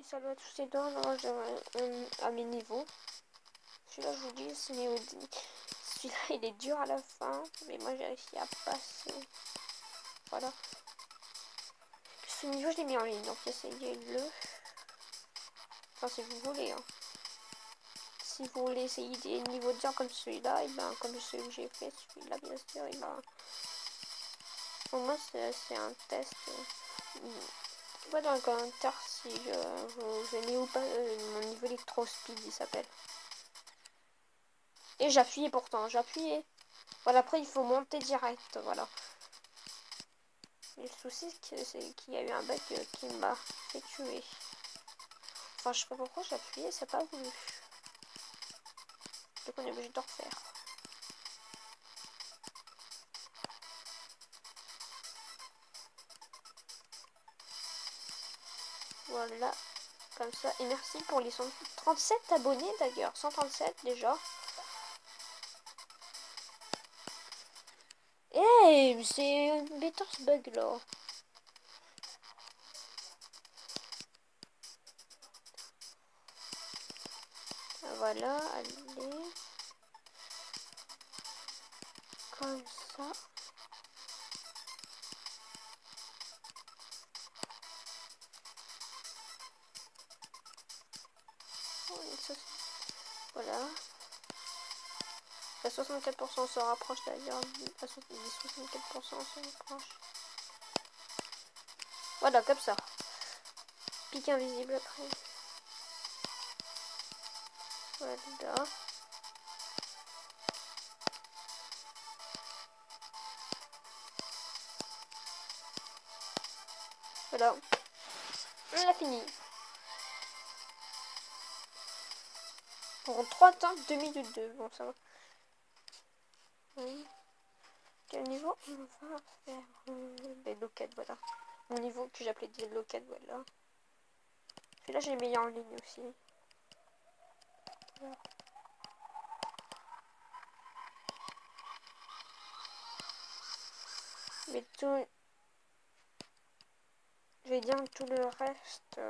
salut à tous et deux, à mes niveaux. Celui-là, je vous dis, c'est niveau 10. Celui-là, il est dur à la fin, mais moi, j'ai réussi à passer. Voilà. Ce niveau, je l'ai mis en ligne, donc essayez-le. Enfin, si vous voulez. Hein. Si vous voulez essayer des niveaux durs comme celui-là, et ben, comme celui que j'ai fait, celui-là, bien sûr, et ben, pour moi, c'est un test. Pas dans le commentaire si vous aimez ou pas mon niveau électro speed, il s'appelle. Et j'appuyais pourtant, j'appuyais. Voilà, après il faut monter direct, voilà. Et le souci c'est qu'il y a eu un bug qui m'a fait tuer. Enfin, je sais pas pourquoi j'ai appuyé, ça n'a pas voulu. Donc on est obligé de refaire. Voilà, comme ça. Et merci pour les 137 abonnés d'ailleurs, 137 déjà. Eh, c'est bêta ce bug là. Voilà, allez. Comme ça. Voilà. À 64% on se rapproche d'ailleurs. À 64% on se rapproche. Voilà, comme ça. Pic invisible après. Voilà. Voilà. On a fini. Pour 3 temps, 2 minutes 2. Bon, ça va. Oui. Quel niveau on va faire des loquettes, voilà. Mon niveau que j'appelais des loquettes, voilà. Celui-là, j'ai mis en ligne aussi. Voilà. Mais tout... Je vais dire tout le reste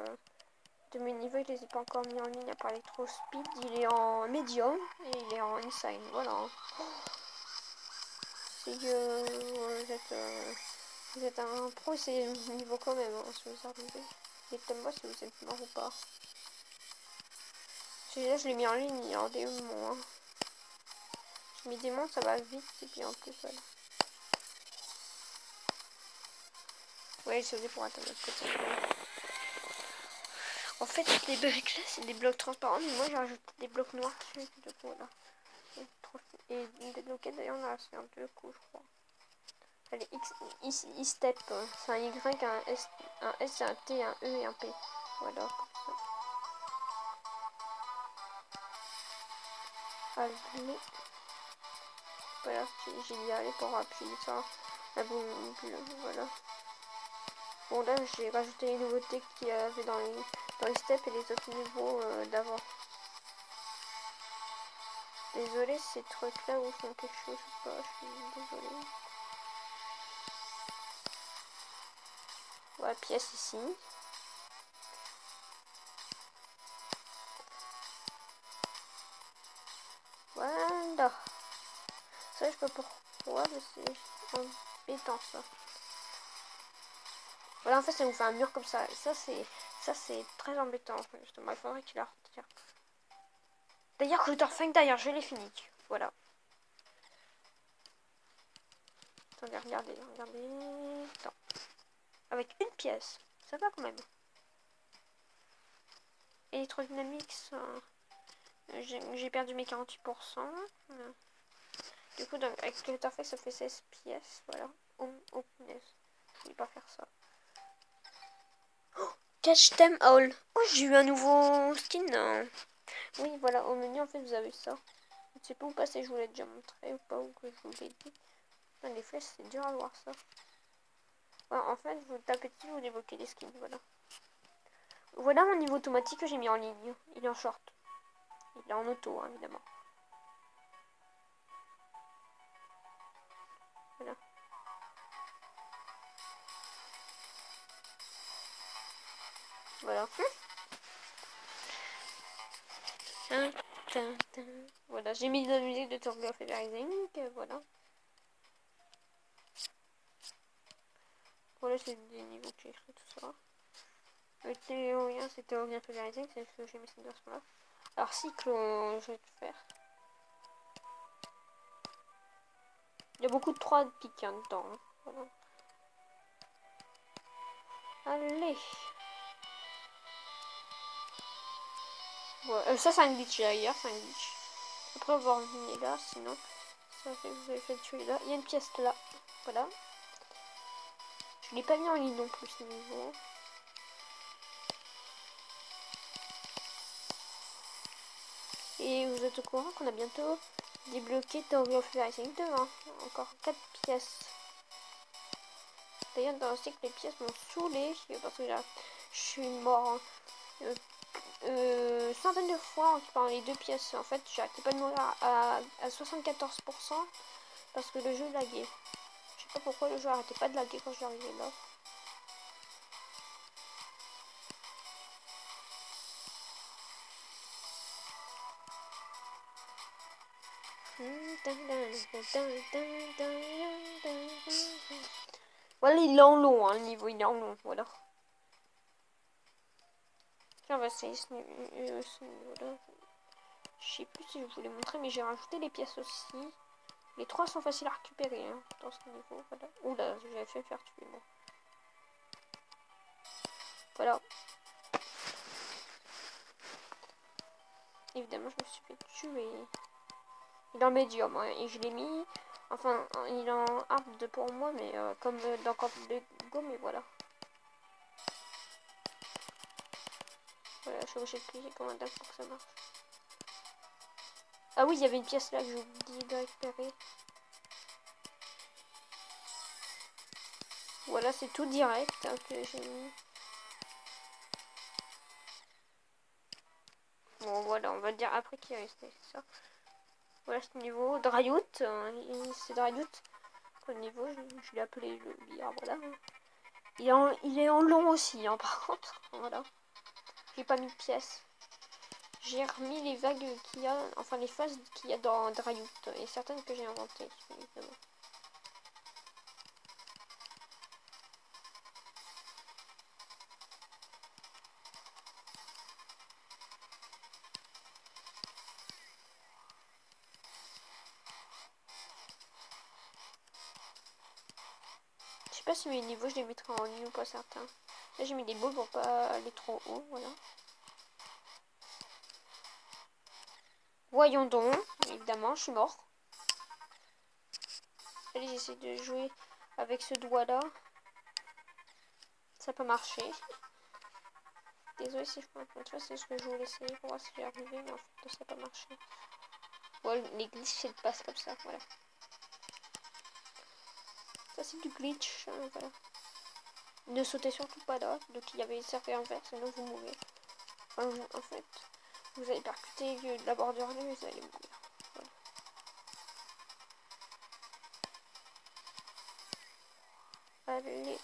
de mes niveaux, je les ai pas encore mis en ligne à part Electro Speed. Il est en médium et il est en insane, voilà. Si vous êtes un pro, c'est niveau quand même, hein, si vous arrivez. Dites-moi si vous êtes mort ou pas. Celui-là, je l'ai mis en ligne, il est en démon. Hein. J'ai mis démon, ça va vite, et puis en plus, voilà. Ouais, je faisais pour attendre l'autre côté. En fait, les briques là, c'est des blocs transparents, mais moi j'ai rajouté des blocs noirs dessus, du coup, voilà. Et des bloquettes, d'ailleurs, on a fait un deux coups, je crois. Allez, I-step, c'est un Y, un S, un T, un E et un P. Voilà, comme ça. Allez. Voilà, j'ai y allé pour appuyer sur la boule, voilà. Bon, là, j'ai rajouté les nouveautés qu'il y avait dans les steps et les autres niveaux d'avant. Désolé, ces trucs là où font quelque chose ou pas, je suis désolée. Voilà, pièce ici. Voilà. Ça, je sais pas pourquoi, mais c'est embêtant ça. Voilà, en fait, ça vous fait un mur comme ça. Et ça, c'est très embêtant, justement. Il faudrait qu'il la retire. D'ailleurs, Clutterfang, d'ailleurs, je l'ai fini. Voilà. Attendez, regardez. Attends. Avec une pièce. Ça va quand même. Electrodynamics, j'ai perdu mes 48%. Du coup, avec Clutterfang, ça fait 16 pièces. Voilà. Oh, punaise. Je voulais pas faire ça. Oh, Catch them all. Oh, j'ai eu un nouveau skin. Hein. Oui, voilà. Au menu, en fait, vous avez ça. Je ne sais pas où passer, je vous l'ai déjà montré ou pas, ou que je vous l'ai dit. Putain, les flèches, c'est dur à voir ça. Ouais, en fait, vous tapez dessus, vous débloquez les skins, voilà. Voilà mon niveau automatique que j'ai mis en ligne. Il est en short. Il est en auto, hein, évidemment. Voilà. Voilà. Voilà, j'ai mis de la musique de Tour of Rising, voilà. Voilà, c'est des niveaux que j'ai écrit, tout ça. Le théorien, c'est Théorien of Rising, c'est ce que j'ai mis cette version-là. Alors, cycle, je vais te faire. Il y a beaucoup de 3 de piques hein, dedans. Hein. Voilà. Allez. Ouais, ça, c'est un glitch d'ailleurs, c'est un glitch. Après, on va revenir là, sinon, ça fait, vous avez fait le tuer là. Il y a une pièce là. Voilà. Je l'ai pas mis en ligne non plus, ce niveau. Et vous êtes au courant qu'on a bientôt débloqué Tower of Rising 2. Hein. Encore 4 pièces. D'ailleurs, dans le cycle, les pièces m'ont saoulé parce que je suis mort centaines de fois en occupant les 2 pièces. En fait, j'arrêtais pas de mourir à 74% parce que le jeu laguait. Je sais pas pourquoi le jeu arrêtait pas de laguer quand j'arrivais là. Voilà, il est en long, hein, le niveau, il est en long, voilà. Tiens, on va essayer ce niveau-là. Je sais plus si je voulais montrer, mais j'ai rajouté les pièces aussi. Les 3 sont faciles à récupérer hein, dans ce niveau, voilà. Oula, j'avais fait faire tuer, moi. Voilà. Évidemment, je me suis fait tuer. Il est en médium, hein, et je l'ai mis. Enfin, il est en hard pour moi, mais comme dans Camp de Go, mais voilà. Voilà, je suis obligée de cliquer comme un dingue pour que ça marche. Ah oui, il y avait une pièce là que j'ai oublié de récupérer. Voilà, c'est tout direct hein, que j'ai mis. Bon, voilà, on va le dire après qu'il est resté, c'est ça. Voilà, ce niveau. Dryut, c'est Dryut. Au niveau, je l'ai appelé le billard, voilà. Il est en long aussi, hein, par contre. Voilà. J'ai pas mis de pièces. J'ai remis les vagues qu'il y a, enfin les phases qu'il y a dans Dryut. Et certaines que j'ai inventées, évidemment. Je sais pas si mes niveaux je les mettrai en ligne ou pas certains. Là j'ai mis des boules pour pas aller trop haut, voilà. Voyons donc, évidemment, je suis mort. Allez, j'essaie de jouer avec ce doigt-là. Ça peut marcher. Désolé si je prends un peu de c'est ce que je voulais essayer pour voir si j'y arrivais, mais en fait ça n'a pas marché. Ouais, les glitches, c'est de passe comme ça, voilà. Ça c'est du glitch, hein, voilà. Ne sautez surtout pas là, donc il y avait cercle inverse, sinon vous mourrez. Enfin, en fait, vous allez percuter la bordure et vous allez mourir. Voilà. Allez.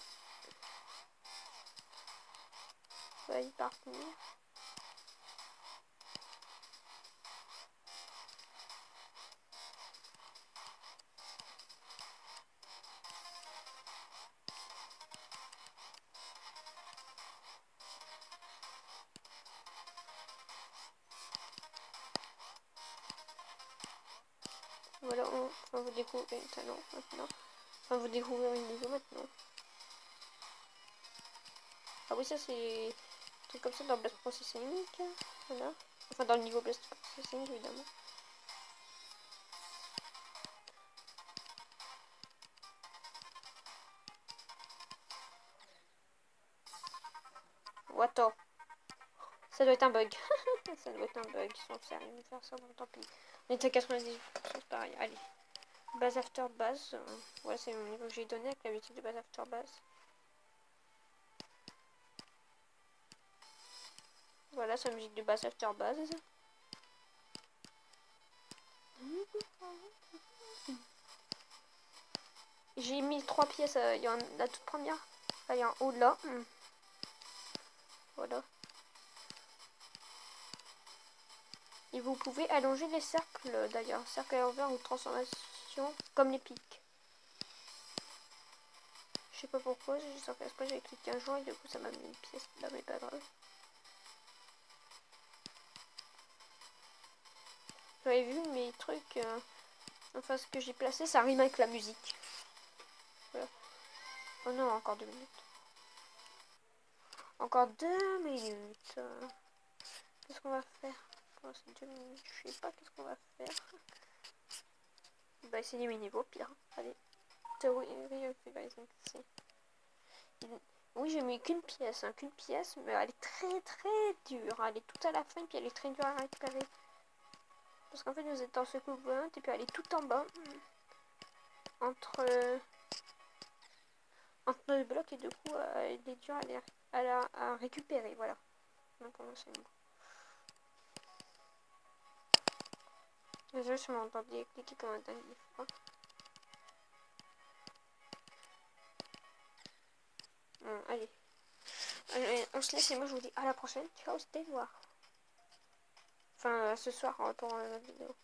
On va y parvenir. Voilà, on va vous découvrir le talent maintenant. Enfin, vous découvrir une niveau maintenant. Ah oui, ça c'est un truc comme ça dans Blast Processing. Voilà. Enfin, dans le niveau Blast Processing, évidemment. What? Ça doit être un bug. Ça doit être un bug. Ils sont sérieux de faire ça, bon tant pis. On est à 98%, c'est pareil. Allez. Base after base. Voilà, c'est le niveau que j'ai donné avec la musique de base after base. Voilà, c'est la musique de base after base. J'ai mis 3 pièces. Il y a la toute première. Là, il y a un haut là. Voilà. Et vous pouvez allonger les cercles d'ailleurs. Cercle à l'envers ou transformation comme les pics. Je sais pas pourquoi, j'ai cliqué un jour et du coup ça m'a mis une pièce là, mais pas grave. Vous avez vu mes trucs, enfin ce que j'ai placé, ça rime avec la musique. Voilà. Oh non, encore 2 minutes. Encore 2 minutes. Qu'est-ce qu'on va faire pour ces 2 minutes? Je sais pas qu'est-ce qu'on va faire. Bah essayer mes niveaux, pire. Allez. Oui, j'ai mis qu'une pièce, hein, qu'une pièce, mais elle est très très dure. Elle est toute à la fin, puis elle est très dure à récupérer. Parce qu'en fait, vous êtes dans ce couvent, et puis elle est tout en bas. Entre le bloc, et du coup, elle est dure à récupérer, voilà. Donc, c'est bon. Désolé, je m'entendais cliquer comme un dingue des fois. Bon, allez. On se laisse et moi je vous dis à la prochaine. Ciao, c'était voir. Enfin, ce soir pour la vidéo.